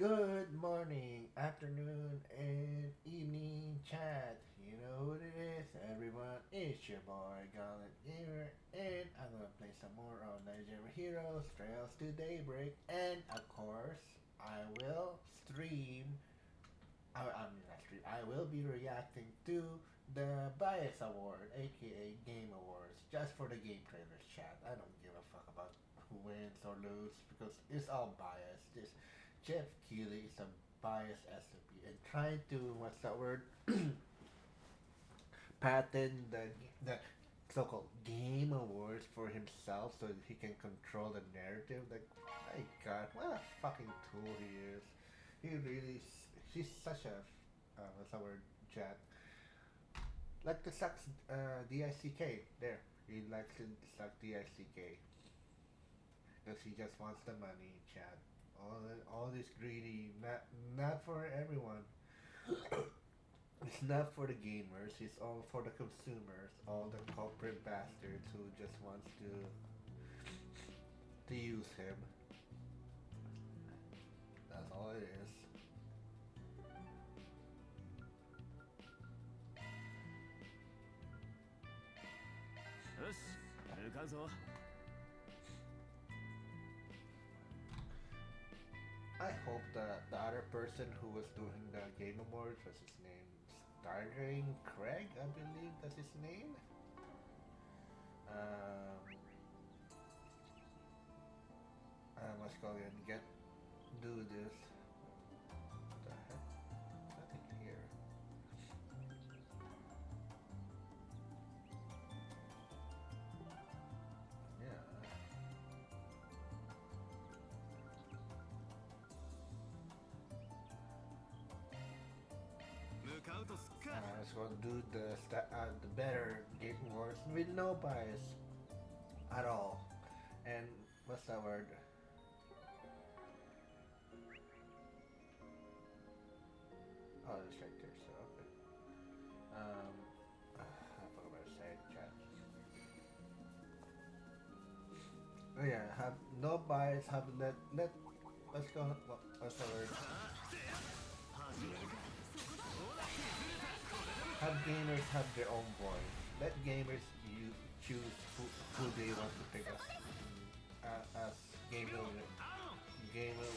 Good morning, afternoon, and evening chat. You know what it is, everyone. It's your boy, Gallant Gamer, and I'm gonna play some more of Nigeria Heroes, Trails to Daybreak, and of course, I will stream. I mean, not stream. I will be reacting to the Bias Award, aka Game Awards, just for the game trailers chat. I don't give a fuck about who wins or loses because it's all biased. This Jeff Keighley is a biased SOP and trying to what's that word? Patent the so-called game awards for himself so that he can control the narrative. Like, my God, what a fucking tool he is. He really, he's such a what's that word? Jack. Like the sucks DICK there. He likes to suck DICK because he just wants the money, Chad. All this greedy, not for everyone. It's not for the gamers. It's all for the consumers. All the corporate bastards who just wants to use him. That's all it is. よし向かうぞ I hope the other person who was doing the Game Awards was his name Starring Craig, I believe that's his name. Um, I must go and do this. What the heck? Nothing here. Yeah. Let's go do the better Game Awards with no bias at all. And what's that word? Oh, it's right there. So okay. I forgot what to say. Chat. Oh yeah, have no bias. Have let. Let's go. What's the word? Have gamers have their own voice. Let gamers you choose who they want to pick as game of the game of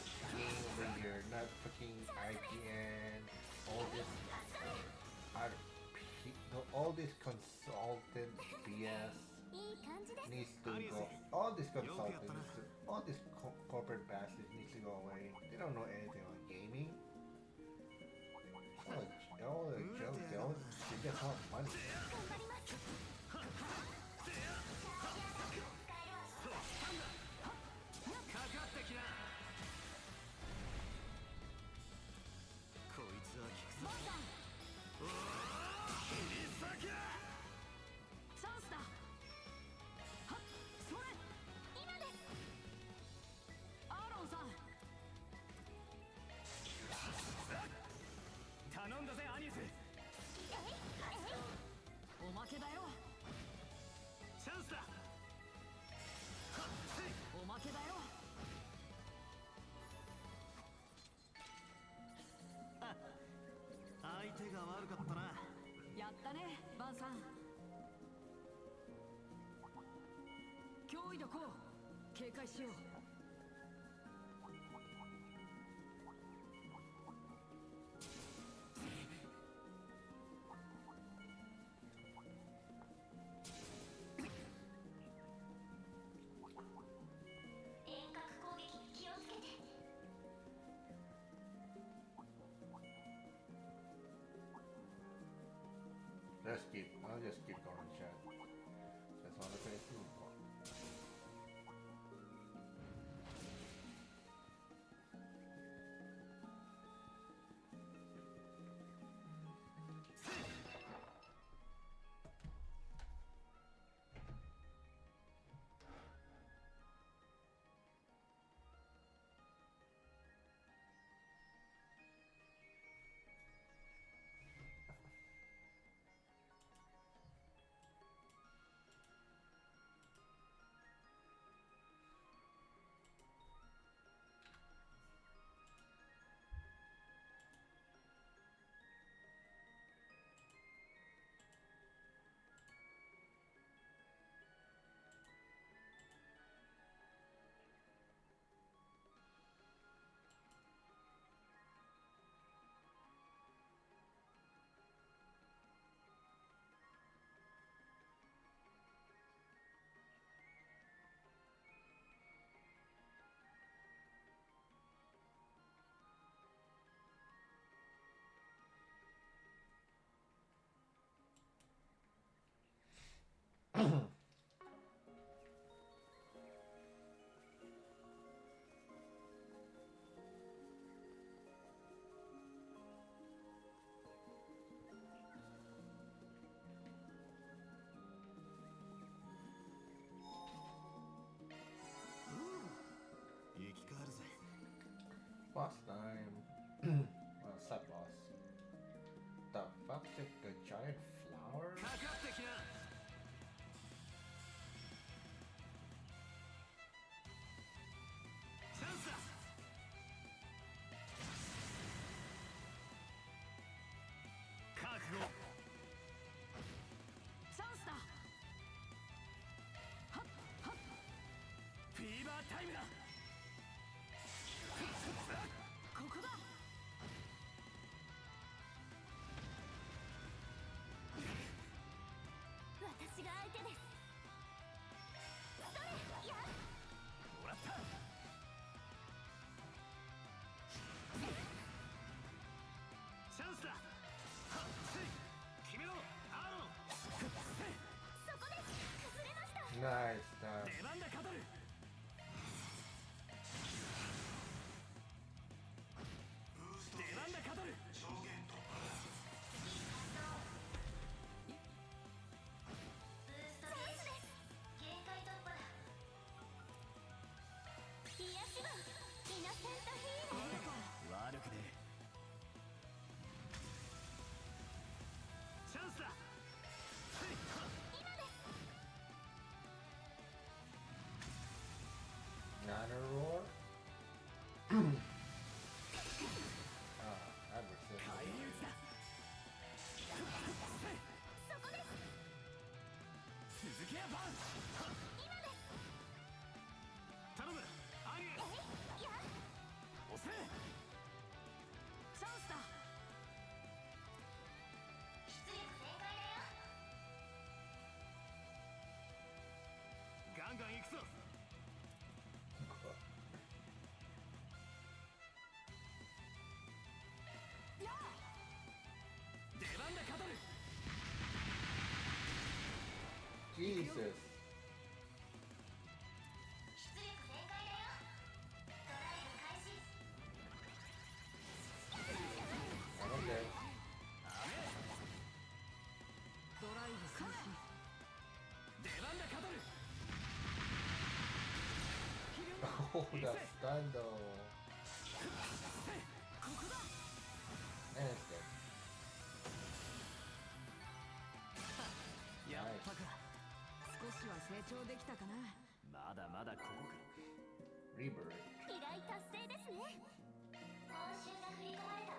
the year, not fucking IPN, all this all this consultant BS needs to go. All this consultants, all this corporate bastards needs to go away. They don't know anything on gaming. All the jokes, they just want money. こいつは効くぞおお切り裂けチャンスだはっそれ今ですアーロンさん頼んだぜアニスおまけだよチャンスだおまけだよ相手が悪かったなやったねバンさん脅威どこ警戒しよう I'll just keep going, chat. Just want to play through. boss time. Well, sub boss. The fuck's it? The giant flower? かかってきな。チャンスだ。覚悟。チャンスだ。はっはっ。フィーバータイムだ。ここだ。私が相手です。それ、やっ。もらった。チャンスだ。はっせい。決めろアーロン。そこです。崩れました。ナイスだ。出番だカトル。出番だカトル。悪くねえ。チャンスだ。今です。Nano roar? Adversary. 返り討ちだ。そこです。続けやバン。今です。頼むアニエ。押せ。チャンスだ。出力全開だよ。ガンガン行くぞ。やあ。出番だカトル。 Jesus. 出力全開だよ。ドライブ開始。Okay. ドライブ開始。出番だカトル。 Oh, the stun though. ここだ。 And it's dead. やったか。少しは成長できたかな。まだまだここか。 Rebirth. 依頼達成ですね。報酬が振り込まれたわ。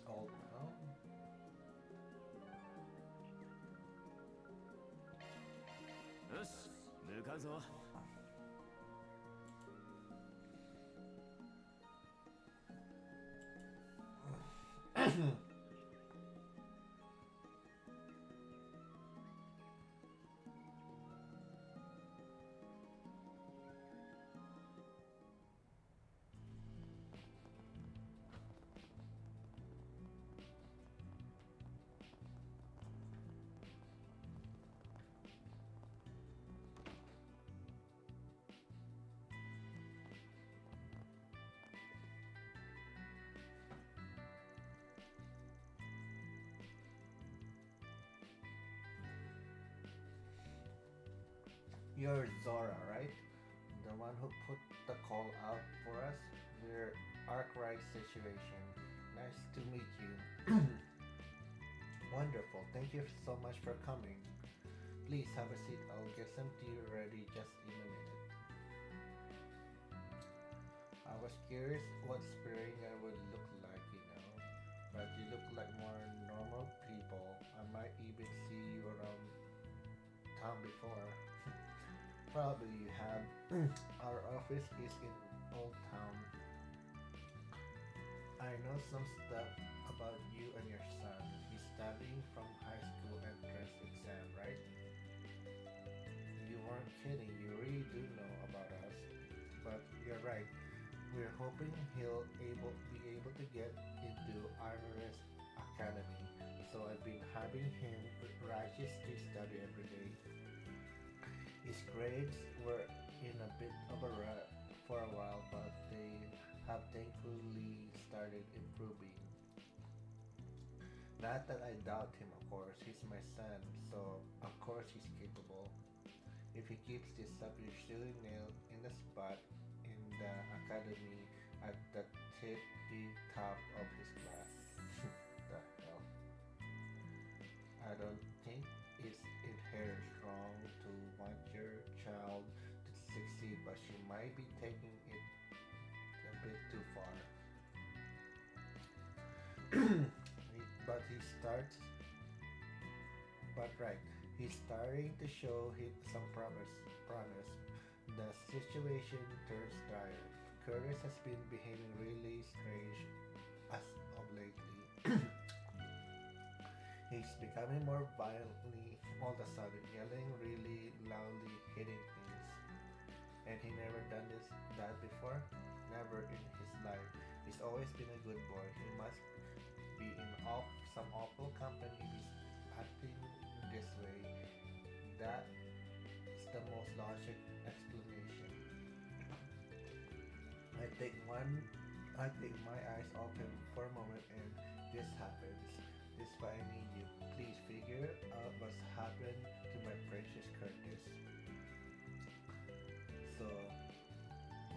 Old town. よし、向かうぞ。 You're Zora, right? The one who put the call out for us? We're Arkwright situation. Nice to meet you. Wonderful. Thank you so much for coming. Please have a seat. I'll get some tea ready just in a minute. I was curious what Spiringer would look like, you know. But you look like more normal people. I might even see you around town before. Probably you have. Our office is in Old Town. I know some stuff about you and your son. He's studying from high school entrance exam, right? You weren't kidding. You really do know about us. But you're right. We're hoping he'll be able to get into Armorist Academy, so I've been having him register to study every day. His grades were in a bit of a rut for a while, but they have thankfully started improving. Not that I doubt him, of course. He's my son, so of course he's capable. If he keeps this up, he'll surely nail in the spot in the academy at the tippy top of his class. The hell? I don't think it's inherently wrong to want your child to succeed, but she might be taking it a bit too far. But he starts, but right, he's starting to show some promise. Promise. The situation turns dire. Curtis has been behaving really strange as of lately. He's becoming more violently all of a sudden, yelling really loudly, hitting things. And he never done that before. Never in his life. He's always been a good boy. He must be in some awful company if he's acting this way. That's the most logic explanation. I take one I take my eyes off him for a moment and this happens. This is why I need you. Please figure out what's happened to my precious Curtis. So,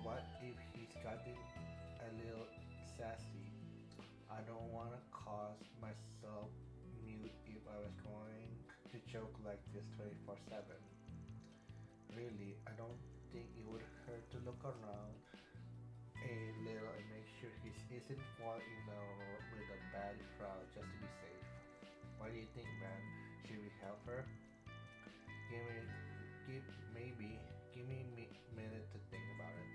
what if he's gotten a little sassy? I don't want to cause myself mute if I was going to choke like this 24/7. Really, I don't think it would hurt to look around a little and make sure he isn't falling in love with a bad crowd just to be safe. What do you think, man? Should we help her? Give me, give me a minute to think about it.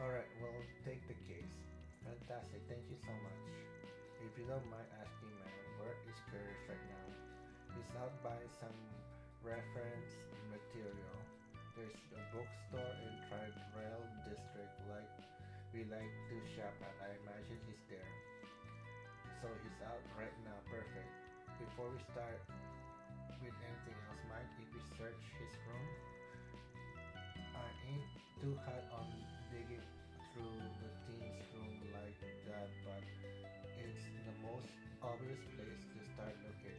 Alright, well, take the case. Fantastic, thank you so much. If you don't mind asking, man, where is Curtis right now? He's out buying some reference material. There's a bookstore in Tridrail District like we like to shop at. I imagine he's there. So he's out right now, perfect. Before we start with anything else, mind if we search his room? I ain't too hot on digging through the teens room like that, but it's the most obvious place to start looking.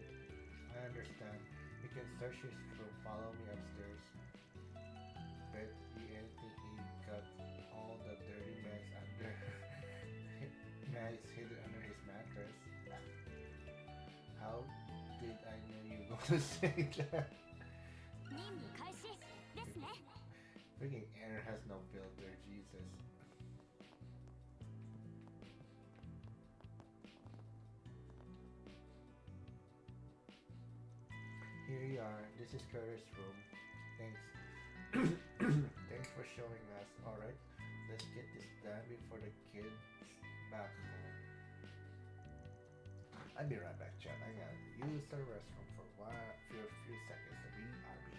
I understand. You can search his room. Follow me upstairs. Bet you anything he got all the dirty mags under mags hidden under his mattress. How did I know you were going to say that? 任務開始ですね。 Freaking Aaron has no filter, Jesus. Here you are. This is Curtis' room. Thanks. Thanks for showing us. Alright, let's get this done before the kids back home. I'll be right back, chat. I gotta use the restroom for a few seconds. BRB.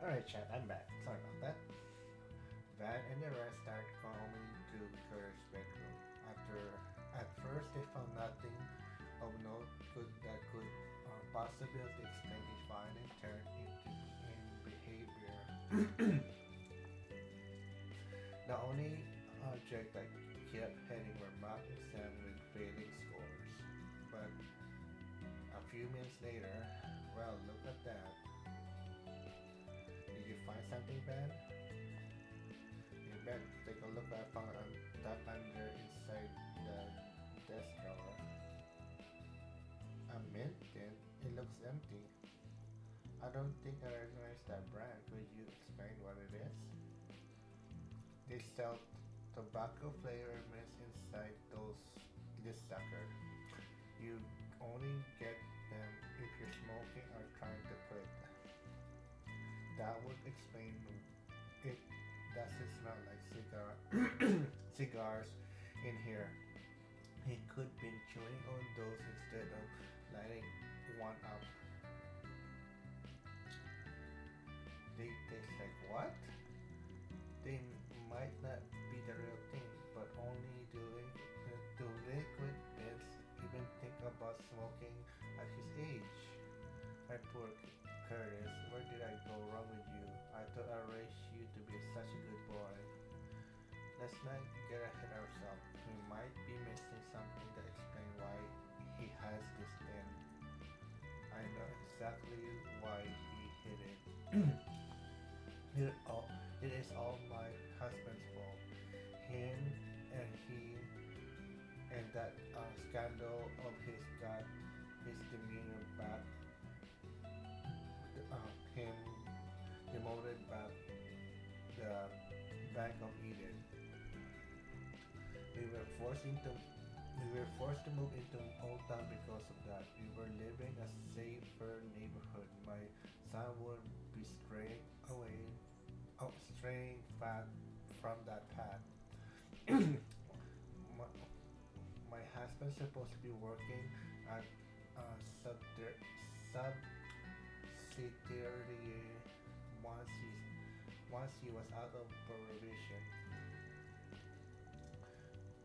Alright, chat, I'm back. Sorry about that. Van and the rest start coming to Curtis' bedroom. After, at first, they found nothing of note that could possibly explain his violent turn in behavior. The only object that kept heading were Mark and Sam with failing scores. But a few minutes later, well, look at that. Did you find something bad? You bet. Take a look. I found that under inside the desk drawer. A mint tin. It looks empty. I don't think I recognize that brand. Could you explain what it is? They sell tobacco flavor mints inside this sucker. You only get them if you're smoking or trying to quit. That would explain it doesn't smell like cigars in here. He could been chewing on those instead of lighting one up. They taste like what? They might not be the real thing, but only do liquid bits even think about smoking at his age. My poor Curtis, where did I go wrong with you? I thought I raised you to be such a good boy. Let's not get ahead of ourselves. We might be missing something that explains why he has this thing. I know exactly why he hid it. It is all my husband's fault. Him and he and that scandal of his got his demeanor back. Him demoted back the Bank of Eden. We were forced into we were forced to move into Old Town because of that. We were living a safer neighborhood. My son would be straying back from that path. my, my husband's supposed to be working at a subsidiary once he was out of probation.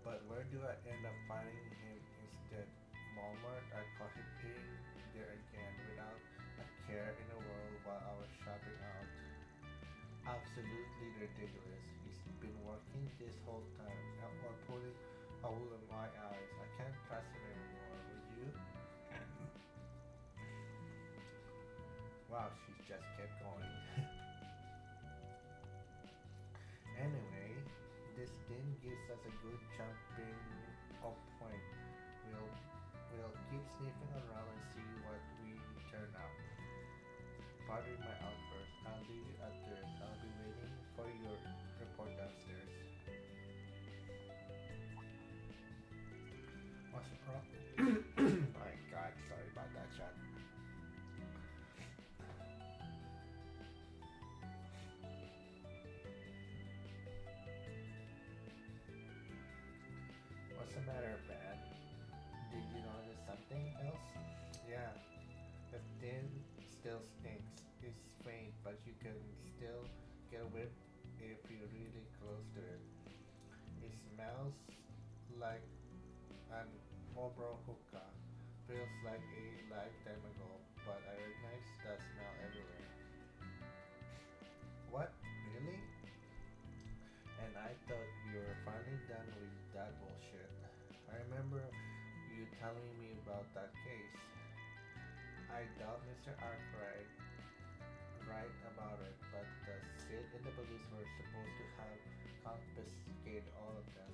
But where do I end up finding him instead? Walmart. I caught him in there again without a care in the world while I was shopping out. Absolutely ridiculous. He's been working this whole time while pulling a wool of my eyes. I can't trust him anymore. Would you? Wow, she just kept going. Anyway, this thing gives us a good jumping off point. We'll keep sniffing around and see what we turn out. Pardon my outburst. I'll leave you at this. I'll be waiting for your report downstairs. What's the problem? My God, sorry about that, chat. What's the matter, Brad? Did you notice something else? Yeah, the tin still stinks. It's faint, but you can still get a whiff if you're really close to it. It smells like an Marlboro hookah. Feels like a lifetime ago, but I recognize that smell everywhere. What? Really? And I thought we were finally done with that bullshit. I remember you telling me about that case. I doubt Mr. Arkwright right about it, but the Sid and the police were supposed to have confiscated all of them.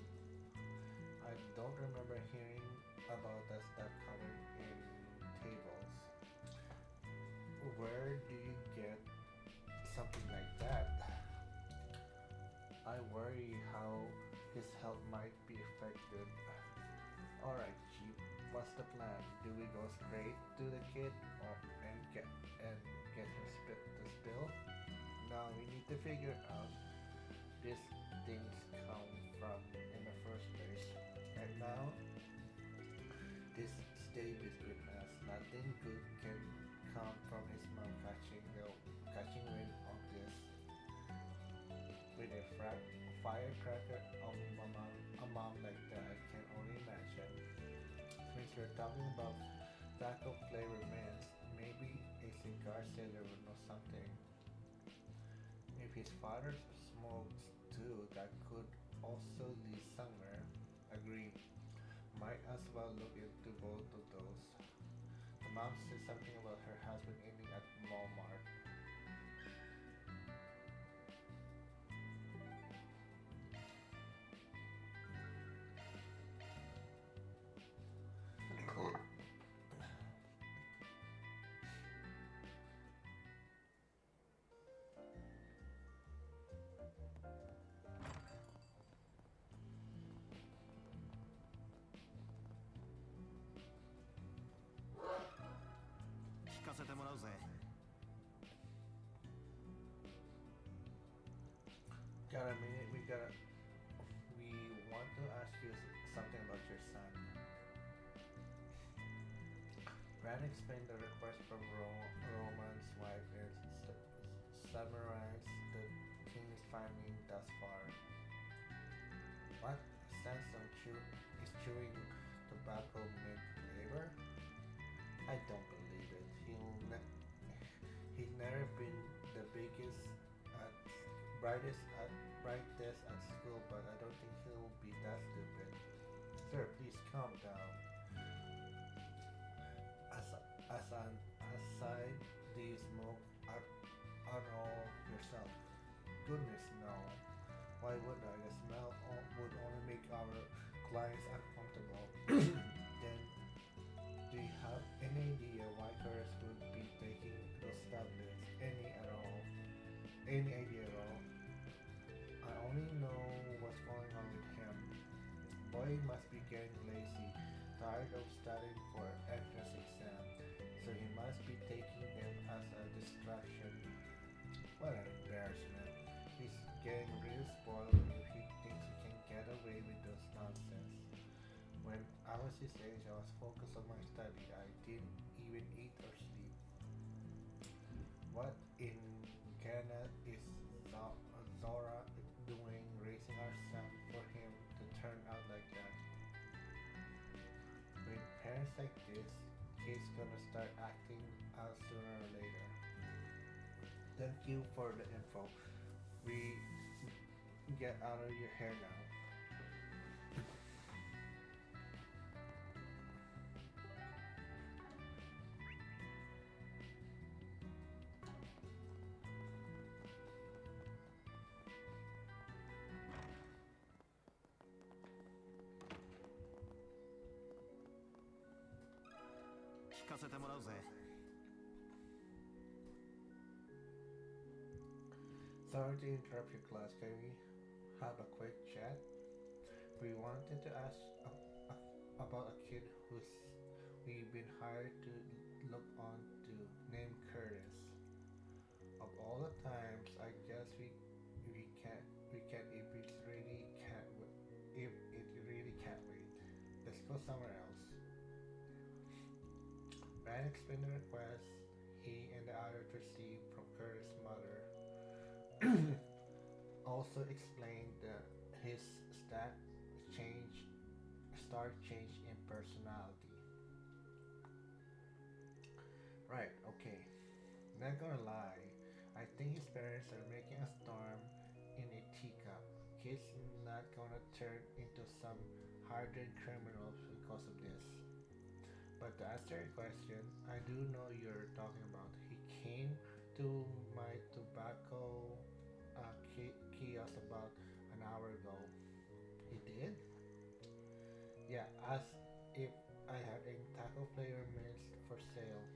I don't remember hearing about that stuff coming in tables. Where do you get something like that? I worry how his health might be affected. Alright, Chief, what's the plan? Do we go straight to the kid and get him the spill? No, we need to figure out these things come from in the first place. Right now, this stay between us. Nothing good can come from his mom catching wind of this with a firecracker of a mom like that. I can only imagine. Since we're talking about tobacco flavored mints, maybe a cigar sailor would know something. If his father smokes too, that could also lead somewhere. Agree. Might as well look into both of those. The mom said something about her husband eating at Walmart. Got a minute? We want to ask you something about your son. Brad explained the request from Roman's wife and summarized the king's finding thus far. What? Sandstone is chewing tobacco mint flavor? I don't believe it. He's never been the brightest at school, but I don't think he'll be that stupid. Sir, please calm down. As an aside, do you smoke at all yourself? Goodness no. Why would I? The smell would only make our clients uncomfortable. Then, do you have any idea why Curtis would be taking those tablets? Any idea at all? I only know what's going on with him. Boy must be getting lazy, tired of studying for entrance exam, so he must be taking them as a distraction. What an embarrassment. He's getting real spoiled if he thinks he can get away with those nonsense. When I was his age, I was focused on my study. I didn't even eat or sleep. What in Ghana is Zora doing raising our son for him to turn out like that? With parents like this, kids gonna start acting out sooner or later. Thank you for the info. We get out of your hair now. Sorry to interrupt your class. Can we have a quick chat? We wanted to ask about a kid who's we've been hired to look on to, named Curtis. Of all the times, I guess we can if it really can't wait. Let's go somewhere else. Ryan explained the request he and the others received from Curtis' mother. Also explained that his stat change start change in personality. Right, okay. Not gonna lie, I think his parents are making a storm in a teacup. Kid's not gonna turn into some hardened criminals because of this. But to answer your question, I do know you're talking about. He came to my tobacco kiosk about an hour ago. He did? Yeah, asked if I had any taco flavor mints for sale.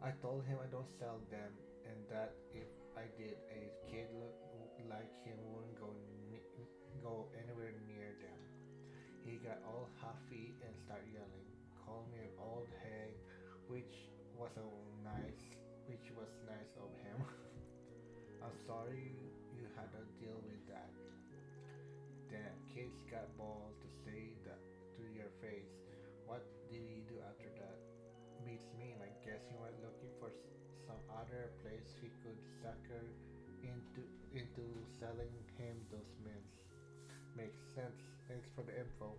I told him I don't sell them and that if I did, a kid like him wouldn't go anywhere near them. He got all huffy and started yelling, called me an old hag, which was a nice, which was nice of him. I'm sorry you had to deal with that. Damn, kids got balls to say that to your face. What did he do after that? Beats me. I guess he went looking for some other place he could sucker into selling him those mints. Makes sense. Thanks for the info.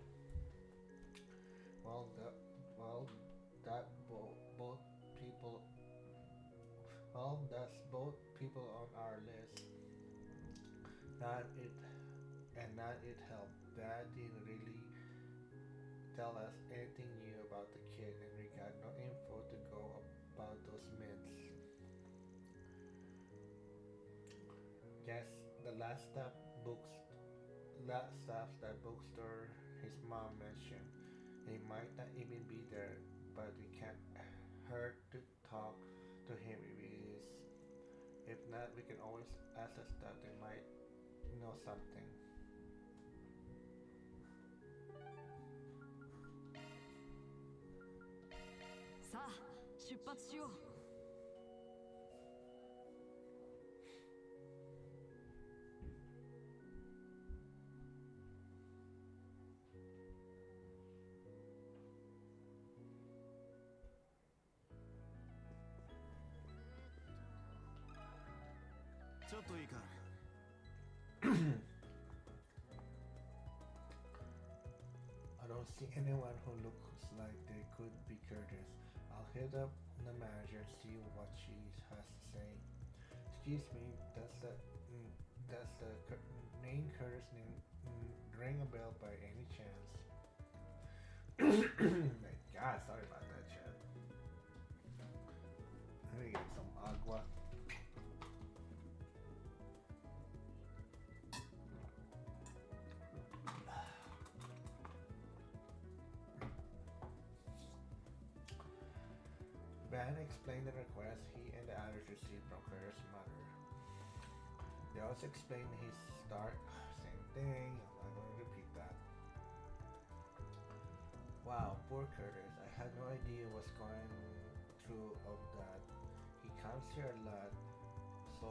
Well, well, that both people. Well, that's both people on our list. Not it, and not it helped. Dad didn't really tell us anything new about the kid, and we got no info to go about those mints. Guess the books, last stop that bookstore his mom mentioned. They might not even be there, but we can't hurt to talk to him if he is. If not, we can always ask us that they might know something. さあ出発しよう。ちょっといいか。I don't see anyone who looks like they could be Curtis. I'll hit up the manager and see what she has to say. Excuse me, does the name Curtis ring a bell by any chance? My God, sorry about that, Chad. Let me get some agua. Ben explained the request he and the others received from Curtis' mother. They also explained his start. Same thing, I'm not going to repeat that. Wow, poor Curtis. I had no idea what's going through of that. He comes here a lot, so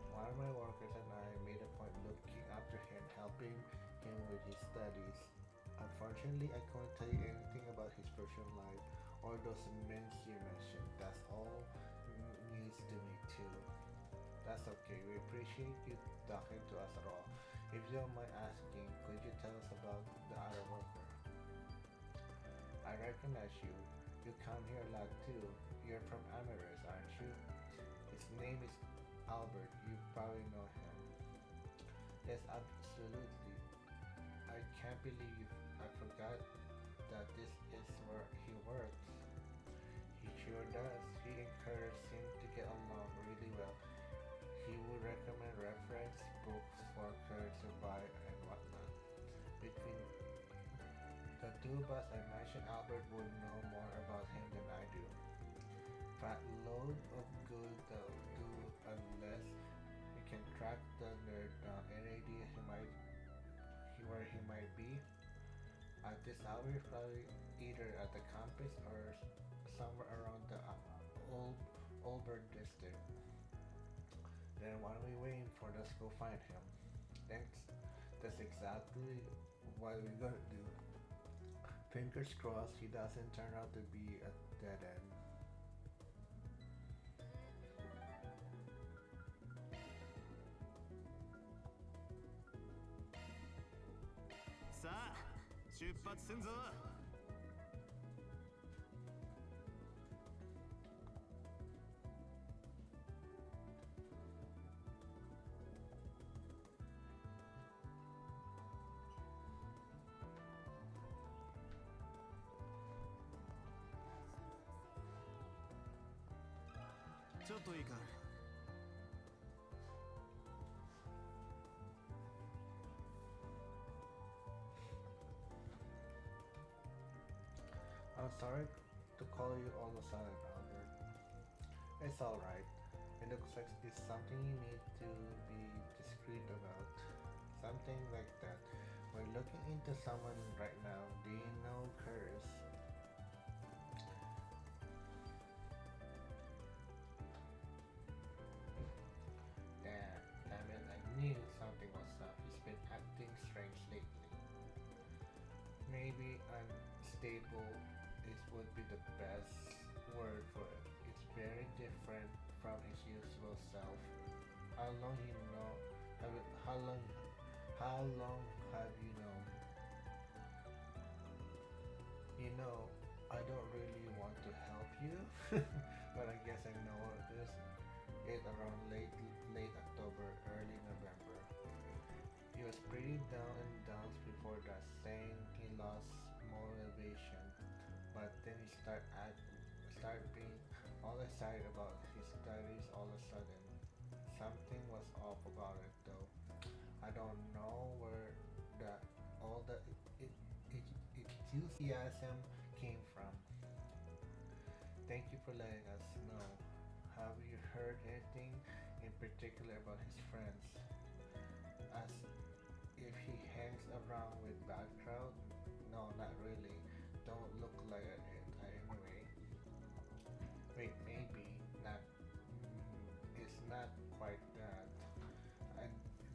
one of my workers and I made a point looking after him, helping him with his studies. Unfortunately, I couldn't tell you anything about his personal life or those mints you mentioned. That's all news to me too. That's okay. We appreciate you talking to us at all. If you don't mind asking, could you tell us about the other worker? I recognize you. You come here a lot too. You're from Amaris, aren't you? His name is Albert. You probably know him. Yes, absolutely. I can't believe I forgot that this is where he works. He sure does. He and Curtis seem to get along really well. He would recommend reference books for Curtis to buy and whatnot. Between the two of us, I imagine Albert would know more about him than I do. Fat load of good that'll do unless we can track the nerd down. Any idea where he might be? At this hour, he's probably either at the campus or somewhere around the old Auburn district. Then what are we waiting for? Let's go find him. Thanks. That's exactly what we're gonna do. Fingers crossed he doesn't turn out to be a dead end. Sa, 出発すんぞ。ちょっといいか。I'm sorry to call you all of a sudden, Albert. It's alright. It looks like it's something you need to be discreet about. Something like that. We're looking into someone right now. Do you know Curtis? stable is would be the best word for it. It's very different from his usual self. How long you know? How long have you known? You know, I don't really want to help you, but I guess I know this. It's around late October, early November. He was pretty down and downs before that, saying he lost motivation. But then he started being all excited about his studies all of a sudden. Something was off about it though. I don't know where that all the it, enthusiasm came from. Thank you for letting us know. Have you heard anything in particular about his friends? As if he hangs around with bad crowd? No, not really. Don't look like it anyway. Wait, maybe not. It's not quite that. I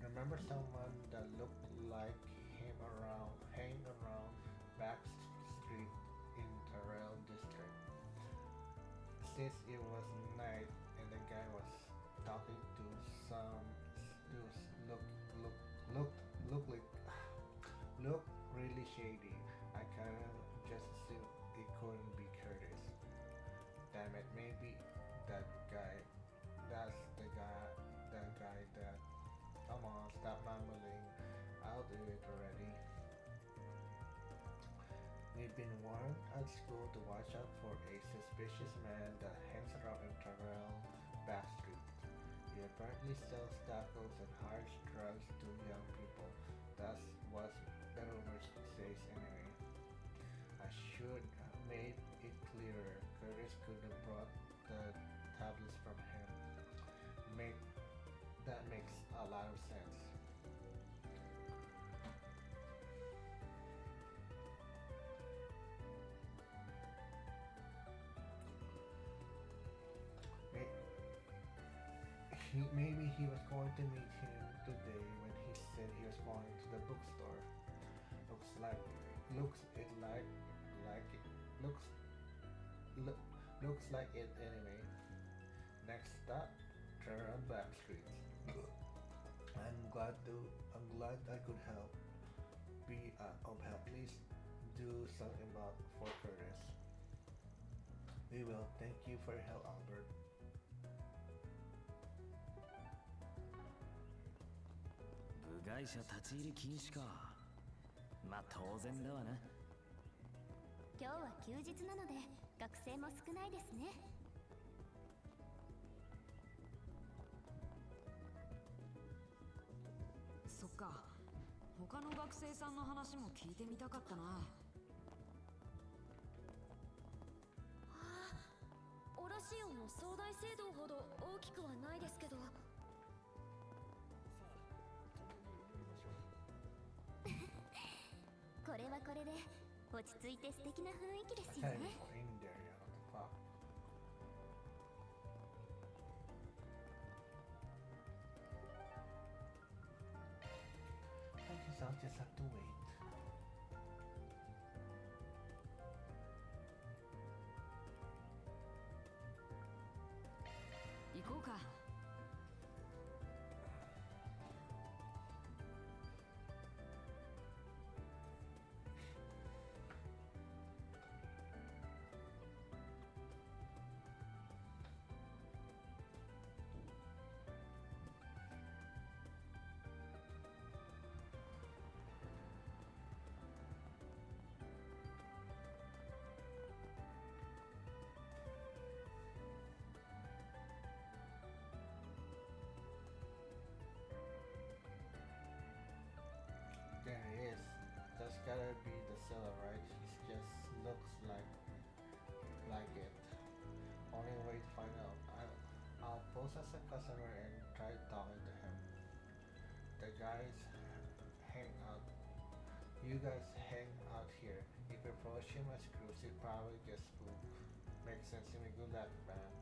remember someone that looked like him hanging around back street in Terrell district. Since it was night and the guy was talking to some dudes look look look like look really shady. I kinda just assumed it couldn't be Curtis. Damn it, maybe that guy. That's that guy that. Come on, stop mumbling. I'll do it already. We've been warned at school to watch out for a suspicious man that hangs around in Terrell Backstreet. He apparently sells tacos and hard drugs to young people. That's what the rumors says anyway. I should have made it clearer. Curtis could have brought the tablets from him. Make that makes a lot of sense. Maybe he was going to meet him today when he said he was going to the bookstore. Looks like, looks it like it looks look, looks like it anyway. Next stop, turn on back streets. I'm glad I could help. Be of help. Please do something about for Curtis. We will. Thank you for your help, Albert. 部外者立ち入り禁止か。まあ当然だわな。今日は休日なので学生も少ないですね。そっか。他の学生さんの話も聞いてみたかったな。オラシオンの総大聖堂ほど大きくはないですけど。これはこれで落ち着いて素敵な雰囲気ですよね。I'll just have to wait. 行こうか。There he is. That's gotta be the seller, right? He just looks like it. Only way to find out. I'll pose as a customer and try talking to him. The guys hang out. You guys hang out here. If you approach him as crews, he'll probably get spooked. Makes sense to me. Good luck, man.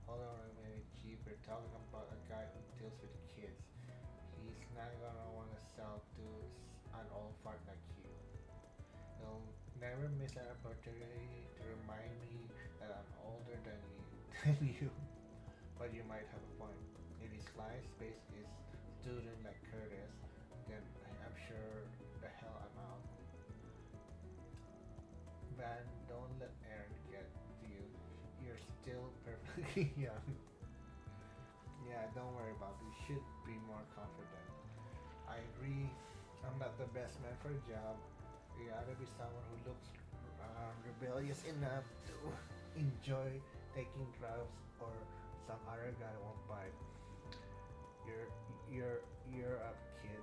Hold on a minute, Chief. We're talking about a guy who deals with kids. He's not gonna wanna sell to an old fart like you. He'll never miss an opportunity to remind me that I'm older than than you. But you might have a point. If his client space is student like Curtis, then I'm sure the hell I'm out. Van, don't let Aaron get to you. You're still perfectly young. Yeah, don't worry about it. You should be more confident. I agree. I'm not the best man for a job. You gotta be someone who looks rebellious enough to enjoy taking drugs, or some other guy won't bite. You're you're up, kid.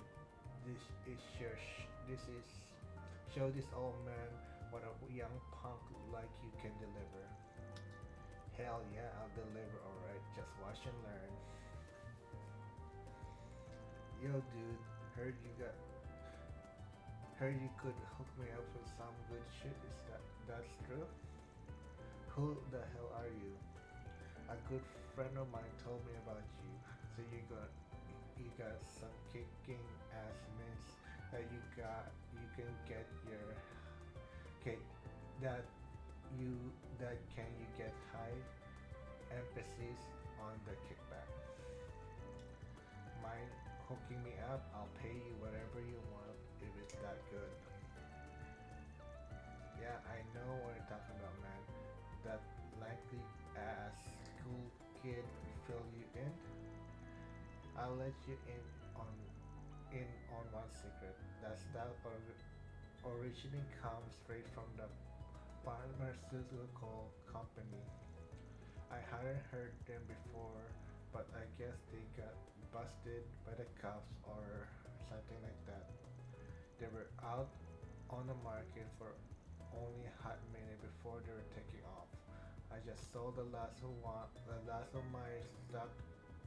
This is show this old man what a young punk like you can deliver. Hell yeah, I'll deliver. Alright, just watch and learn. Yo, dude, heard you got heard you could hook me up with some good shit. Is that's true? Who the hell are you? A good friend of mine told me about you. So you got some kicking ass mints that you can get your cake that you that can you get high emphasis on the kickback. Mind hooking me up? I'll pay you whatever you want if it's that good. Yeah, I know what you're talking about, man. That likely ass school kid fill you in. I'll let you in on one secret. That stuff originally comes straight from the pharmaceutical company. I hadn't heard them before, but I guess they got busted by the cops or something like that. They were out on the market for only a hot minute before they were taking off. I just sold the last of my stock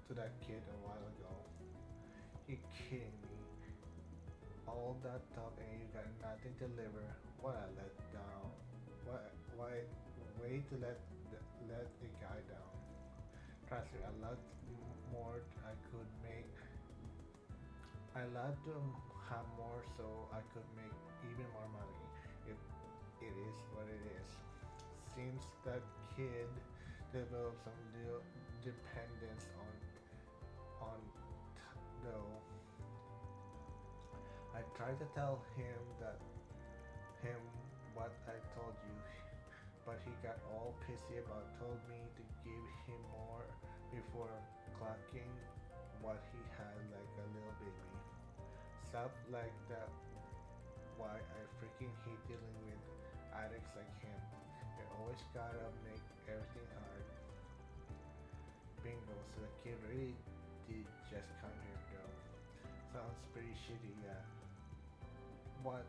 to that kid a while ago. You kidding me? All that talk and you got nothing to deliver. What a letdown. Why way to let a guy down. Trust me, a lot more I could make. I love to have more so I could make even more money. If it is what it is. Seems that kid developed some dependence on though. I tried to tell him what I told you, but he got all pissy about told me to give him more before clocking what he had like a little baby. Stuff like that why I freaking hate dealing with addicts like him. You always gotta make everything hard. Bingo, so the kid really did just come here though. Sounds pretty shitty, yeah. What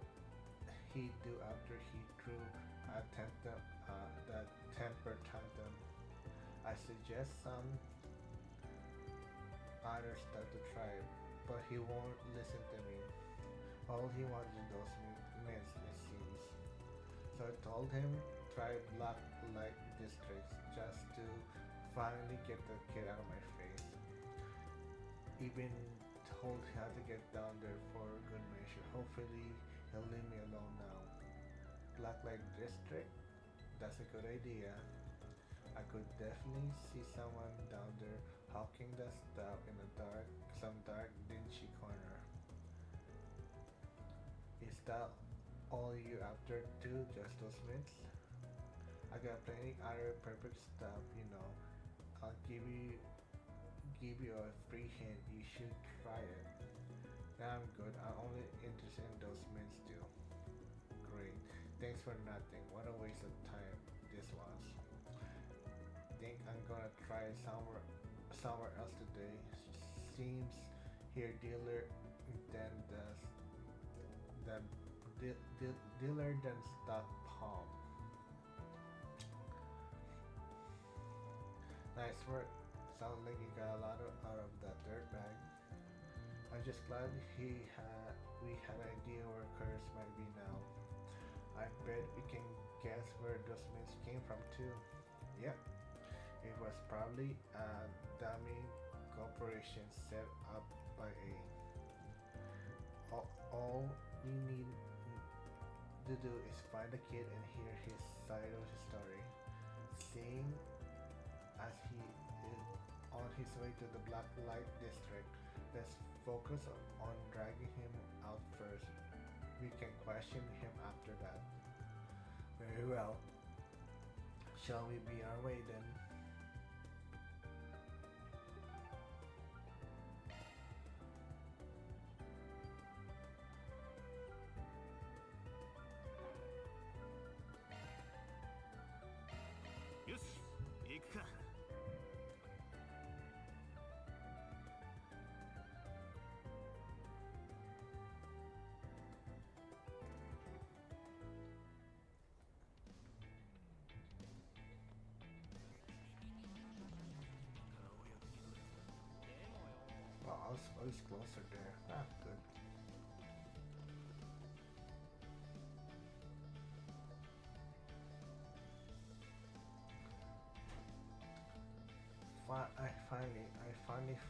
he do after he threw that temper tantrum? I suggest some other stuff to try, but he won't listen to me. All he wants is those mints, it seems. So I told him try black light districts just to finally get the kid out of my face. Even told how to get down there for good measure. Hopefully he'll leave me alone now. Black light district? That's a good idea. I could definitely see someone down there hawking that stuff in some dark, dingy corner. Is that all you after too? Just those mints? I got plenty other perfect stuff, you know. I'll give you a free hint. You should try it. Nah, I'm good. I'm only interested in those mints too. Great. Thanks for nothing. What a waste of time this was. Think I'm gonna try somewhere else today. Seems here dealer than the dealer than stock palm. Nice work. Sounds like you got a lot out of that dirt bag. I'm just glad we had an idea where Curtis might be now. I bet we can guess where those mints came from too. Yep. It was probably a dummy corporation set up by a. All you need to do is find the kid and hear his side of his story. Seeing as he is on his way to the Black Light District, let's focus on dragging him out first. We can question him after that. Very well. Shall we be our way then?よし行くか。Well, I was closer there. Ah, good.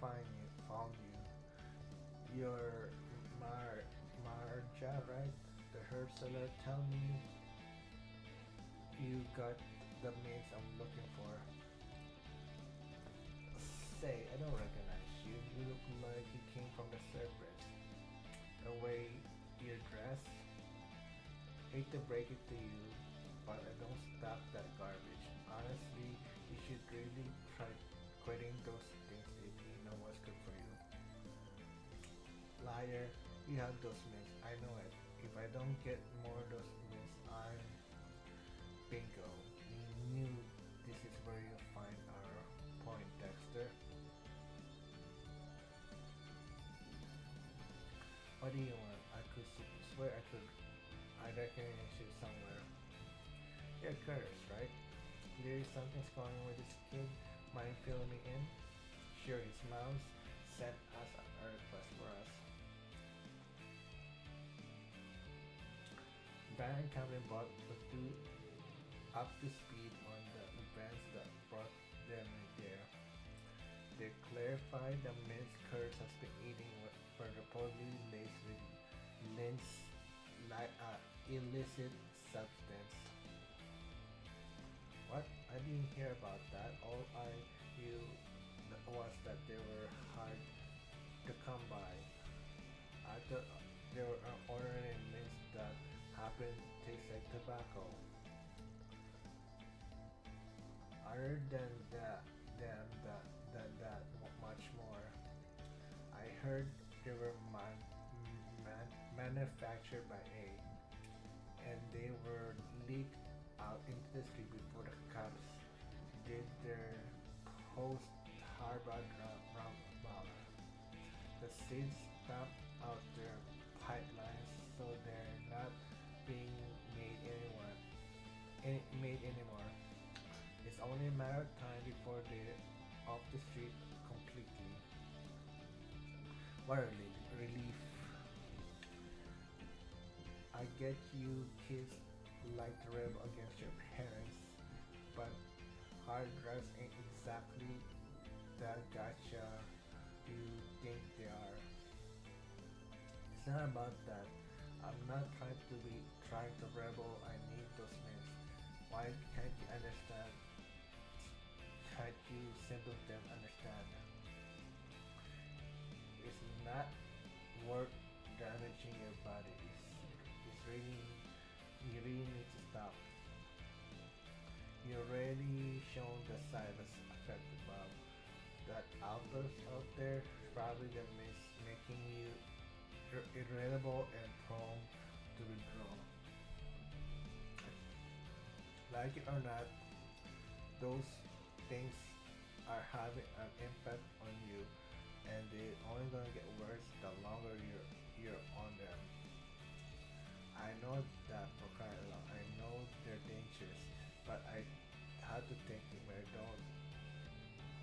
Found you. You're Marja, right? The herb seller. Tell me you got the mix I'm looking for. Say, I don't recognize you. You look like you came from the surface. The way you're dressed. Hate to break it to you, but I don't stock that garbage. Honestly, you should really try quitting those things if you know what's good for you. Liar, you have those mints. I know it. If I don't get more of those mints, I'm bingo. We knew this is where you'll find our point, Dexter. What do you want? I could swear I recognize you somewhere. You're Curtis, right? Clearly something's going on with this kid. Mind filling me in? Sure, his mouse sent us a request for us. Van and Cameron brought the two up to speed on the events that brought them there. They clarified the mince Curtis has been eating were reportedly laced with illicit substance. What? I didn't hear about that. All I knew was that they were hard to come by. I thought they were ordinary mints that happened to taste like tobacco. Other than that, much more. I heard they were manufactured by A, and they were leaked out into the street before the cops did their post-Harvard roundabout. The seeds stopped out their pipelines, so they're not being made anymore. It's only a matter of time before they're off the street completely. What a relief. I get you kids like to rebel against your parents, but hard drugs ain't exactly that gotcha you think they are. It's not about that. I'm not trying to rebel. I need those mints. Why can't you understand? Can't you simpleton understand? It's not worth damaging your body. You really need to stop. You already shown the silence effect above. That outburst out there is probably the making you irritable and prone to withdraw. Like it or not, those things are having an impact on you, and they're only gonna get worse the longer you're on them. I know that for crying out loud. I know they're dangerous, but I have to think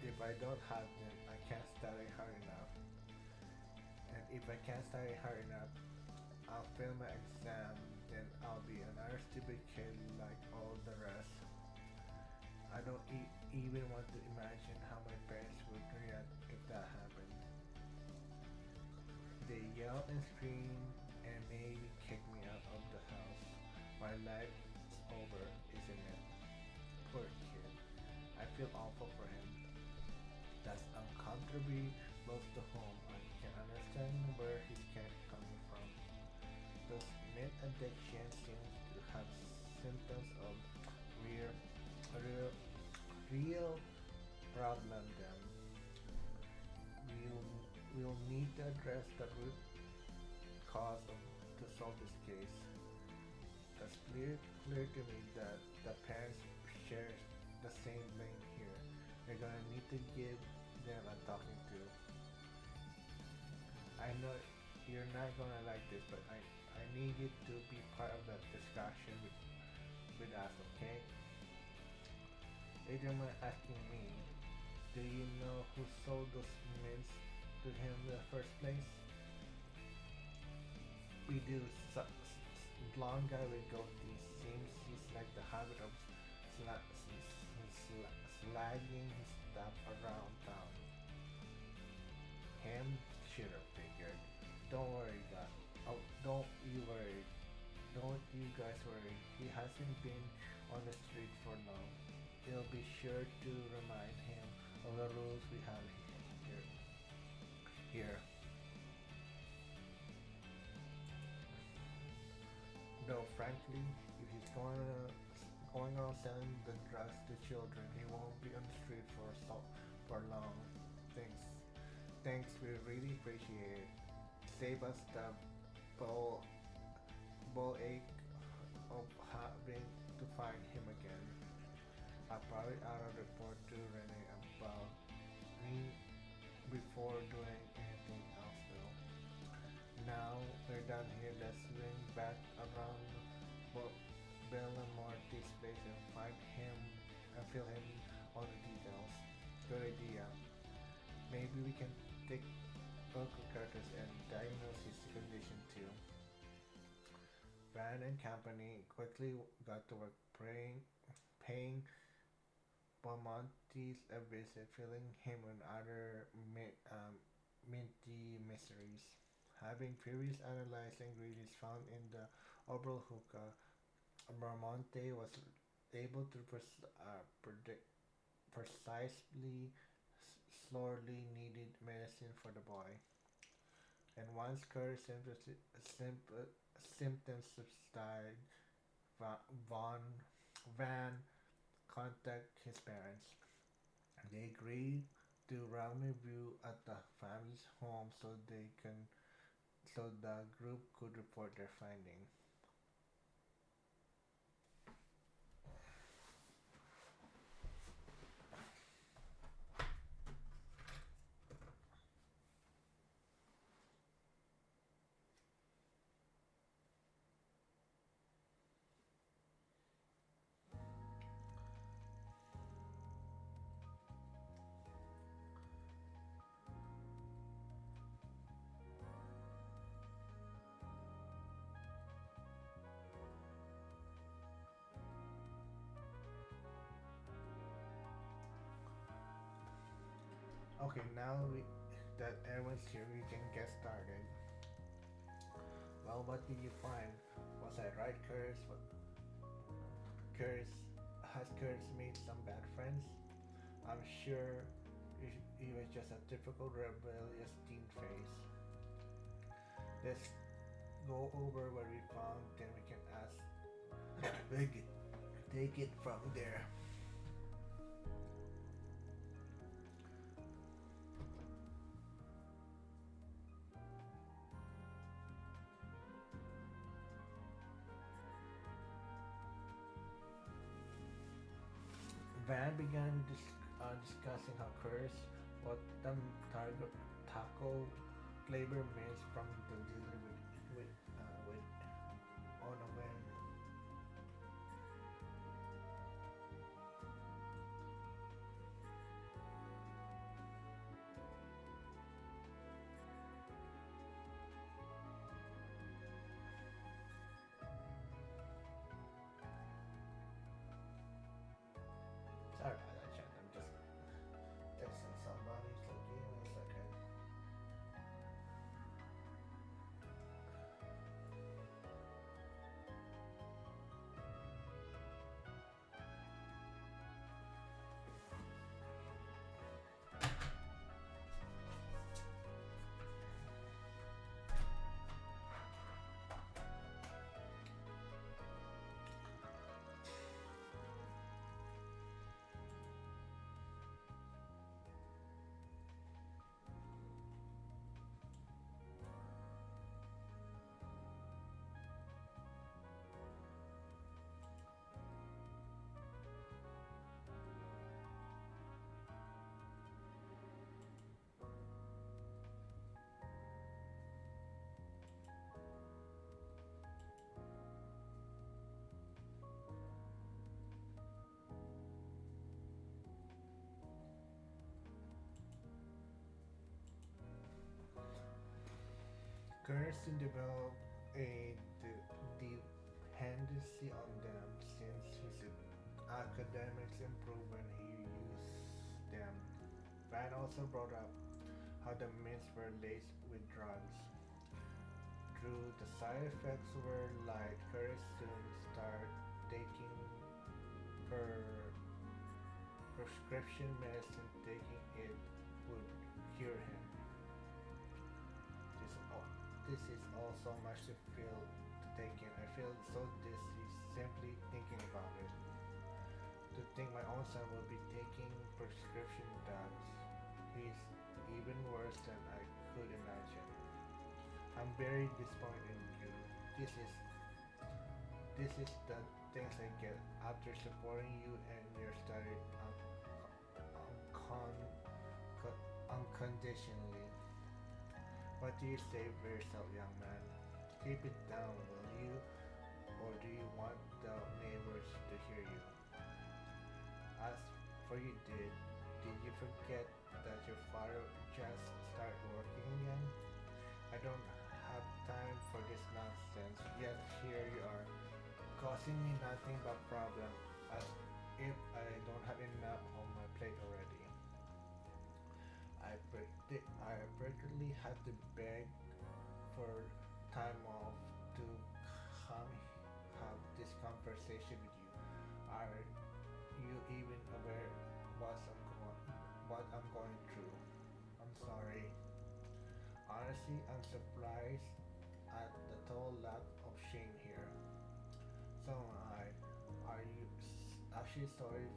if I don't have them, I can't study hard enough. And if I can't study hard enough, I'll fail my exam, then I'll be another stupid kid like all the rest. I don't even want to imagine how my parents would react if that happened. They yell and scream and maybe kick me out of the house. My life's over, isn't it? Poor kid. I feel awful for him. That's uncomfortably close to home. I can understand where he's coming from. Those mint addiction seems to have symptoms of real, real, real problem. Then we'll we'll need to address the root cause of to solve this case. It's clear to me that the parents share the same blame here. You're gonna need to give them a talking to. I know you're not gonna like this, but I need you to be part of that discussion with us, okay? Adrian was asking me, do you know who sold those mints to him in the first place? We do. Blonde guy with goatee seems he's like the habit of slagging his stuff around town. Him should have figured. Don't worry, guys. Oh, don't you worry. Don't you guys worry. He hasn't been on the street for long. It'll be sure to remind him of the rules we have here. Here. Though frankly, if he's going on selling the drugs to children, he won't be on the street for long. Thanks, thanks. We really appreciate it. Save us the bull bull ache of having to find him again. I'll probably ought to report to Renee about me before doing anything else though. Now we're done here, let's swing back around Bill and Morty's place and find him and fill him all the details. Good idea. Maybe we can take local characters and diagnose his condition too. Van and company quickly got to work paying Belmonte's a visit, filling him with other minty mysteries. Having previously analyzed ingredients found in the Obrel hookah, Belmonte was able to predict precisely sorely needed medicine for the boy. And once Curry's symptoms subsided, Von Van contacted his parents. They agreed to rendezvous at the family's home so the group could report their findings. Okay, now that everyone's here, we can get started. Well, what did you find? Was I right, Curtis? Has Curtis made some bad friends? I'm sure he was just a typical rebellious teen phase. Let's go over what we found, then we can take it from there. Van began discussing how Curtis bought the taco flavor mints from the dealer with Onovan. Sorry about that, chat. I'm just texting somebody. So give me a second. Curtis developed a dependency on them since his academics improved when he used them. Van also brought up how the mints were laced with drugs. Through the side effects were light, Curtis soon started taking per prescription medicine. Taking it would cure him. This is all so much to feel to take in. I feel so dizzy simply thinking about it. To think my own son will be taking prescription drugs. He's even worse than I could imagine. I'm very disappointed in you. This is the things I get after supporting you and your study unconditionally. What do you say for yourself, young man? Keep it down, will you? Or do you want the neighbors to hear you? As for you did you forget that your father just started working again? I don't have time for this nonsense, yet here you are, causing me nothing but problem, as if I don't have enough on my plate already. I practically had to beg for time off to come have this conversation with you. Are you even aware what I'm going through? I'm sorry. Honestly, I'm surprised at the total lack of shame here. So am I. Are you actually sorry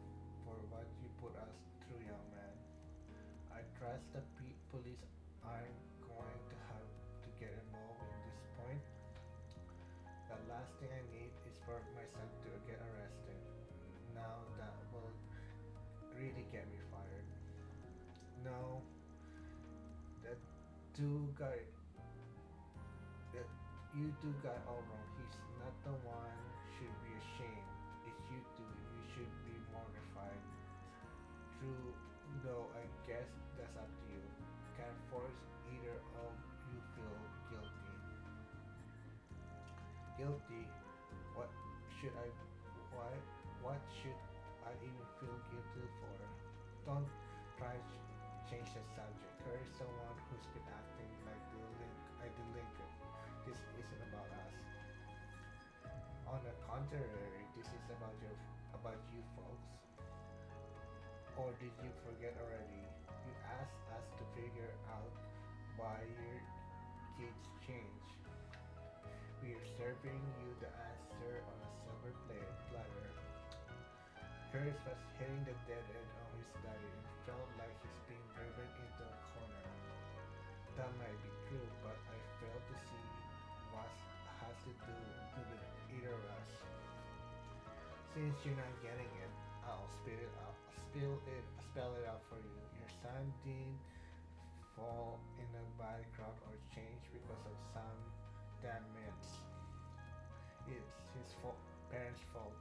for what you put us through, young man? I trust the police aren't going to have to get involved in this point. The last thing I need is for my son to get arrested. Now that will really get me fired. No, that two got that you two got all wrong. He's not the one should be ashamed. It's you two. You should be mortified. True, though I guess that's up to you. Can't force either of you feel guilty. Guilty? What should I why what should I even feel guilty for? Don't try to change the subject. Kurt is someone who's been acting like a delinquent. This isn't about us. On the contrary, this is about you folks. Or did you forget already? You asked us to figure out why your kids change. We are serving you the answer on a silver platter. Curtis was hitting the dead end of his study and felt like he's being driven into a corner. That might be true, but I fail to see what has to do with either of us. Since you're not getting it, I'll spell it out for you. Your son didn't fall in a bad crowd or change because of some damn myths. It's his parents' fault.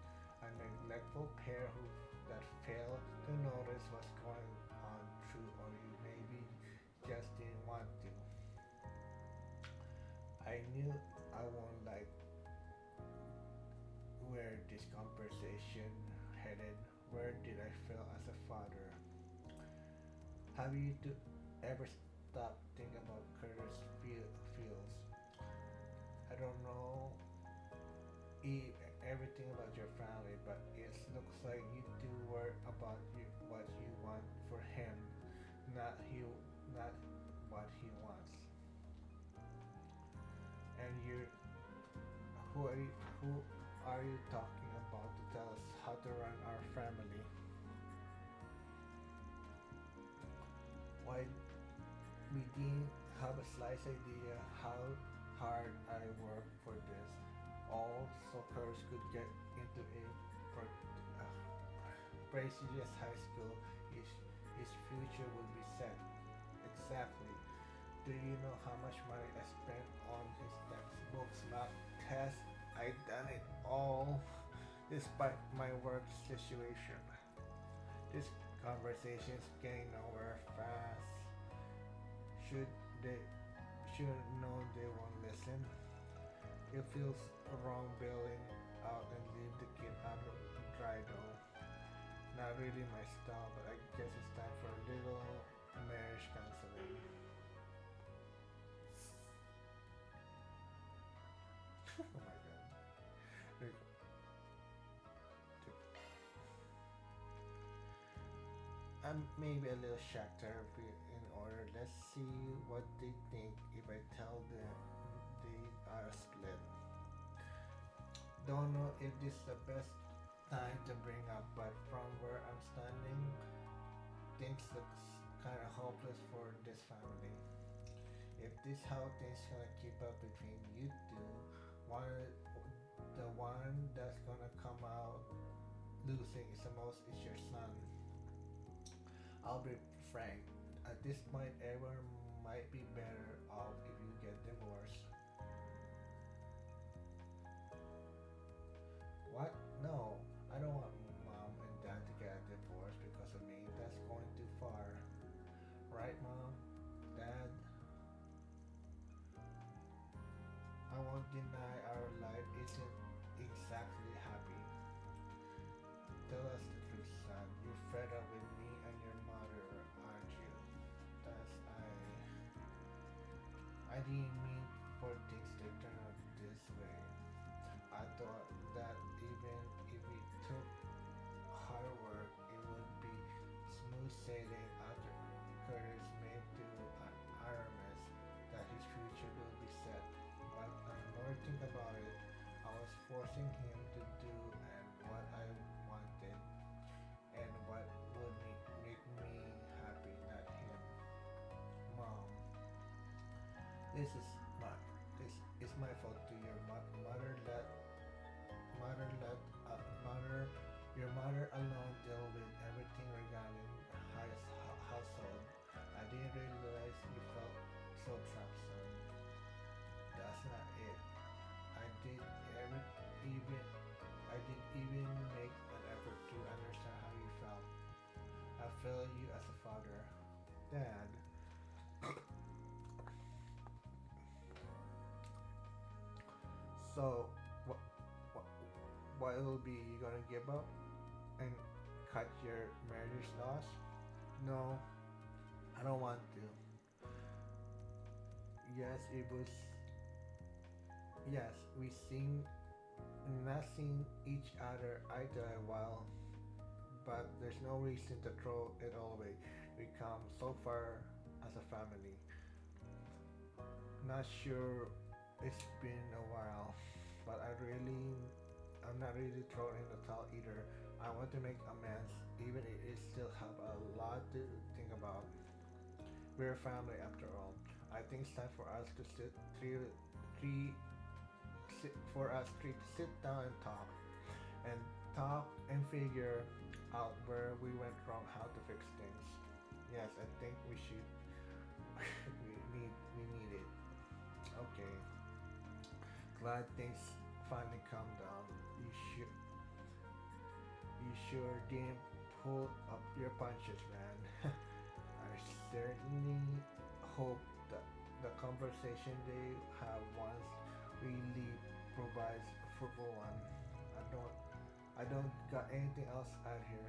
A neglectful pair that failed to notice what's going on through, or you maybe just didn't want to. I knew I won't like where this conversation headed. Where did I fail as a father? Have you ever stopped thinking about Curtis feels? I don't know everything about your family, but it looks like you do worry about what you want for him, not what he wants. And who are you talking about to tell us how to run our family? Why we didn't have a slight idea how hard I worked for this. All so Curtis could get into a prestigious high school. His future would be set. Exactly. Do you know how much money I spent on his textbooks, math tests? I done it all despite my work situation. This conversation's getting nowhere fast. Should should know they won't listen. It feels wrong bailing out and leave the kid out of dry though. Not really my style, but I guess it's time for a little marriage counseling. Oh my god. Maybe a little shock therapy in order. Let's see what they think if I tell them they are split. Don't know if this is the best time to bring up, but from where I'm standing, things looks kind of hopeless for this family. If this how things gonna keep up between you two, one the one that's gonna come out losing is the most is your son. I'll be frank. At this point, everyone might be better off if you get divorced. What? No, I don't want mom and dad to get a divorce because of me. That's going too far. Right, mom? Dad? I won't deny our life isn't exactly happy. Tell us the truth, son. You're fed up with me and your mother, aren't you? That's I didn't mean for things to turn out this way. I thought that even if we took hard work, it would be smooth sailing after Curtis made to RMS that his future will be set. But the more I think about it, I was forcing him to do and what I wanted and what would make me happy, not him. Mom, this is my this is my fault to your mother let mother let mother your mother alone deal with everything regarding household. I didn't realize you felt so trapped, son. That's not it. I did every even I did even make an effort to understand how you felt. I feel you as a father. Dad, so what, what will be you gonna give up and cut your marriage loss? No, I don't want to. Yes, it was. Yes, we seen not seen each other eye to eye while, but there's no reason to throw it all away. We come so far as a family. Not sure it's been a while, but I'm not really throwing in the towel either. I want to make amends, even if it still have a lot to think about. We're a family after all. I think it's time for us to three, for us three to sit down and talk and figure out where we went wrong, how to fix things. Yes, I think we should. We need it. Okay. Glad things finally calmed down. You sure didn't pull up your punches, man. I certainly hope that the conversation they have once we leave provides a fruitful one. I don't I don't got anything else out here.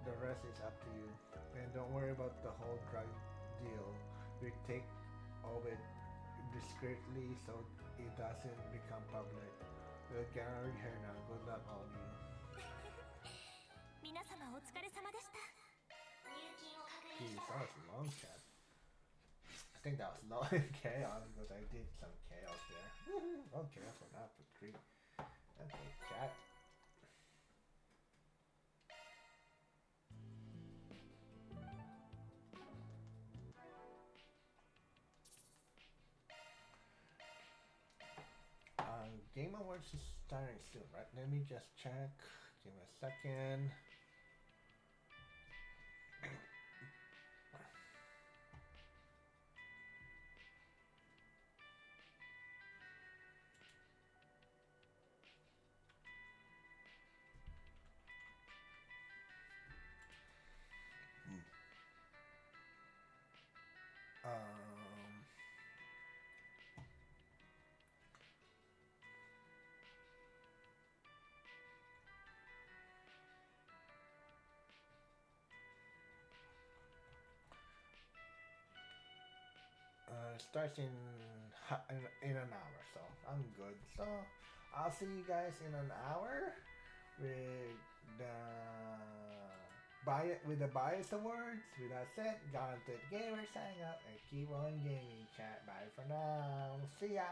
The rest is up to you. And don't worry about the whole drug deal. We take all it discreetly so it doesn't become public. We'll get out of here now. Good luck, all of you. 皆様お疲れ様でした。入金を確認 Jeez, した that ら was a long chat. I think that was long and chaos because I did some chaos there. Okay, that's what happened. 3. Okay, chat. Game Awards is starting soon, right? Let me just check. Give me a second. Um, starts in an hour, so I'm good. So I'll see you guys in an hour with the Bias Awards. With that said, Gauntlet Gamers hang out and keep on gaming, chat. Bye for now. See ya.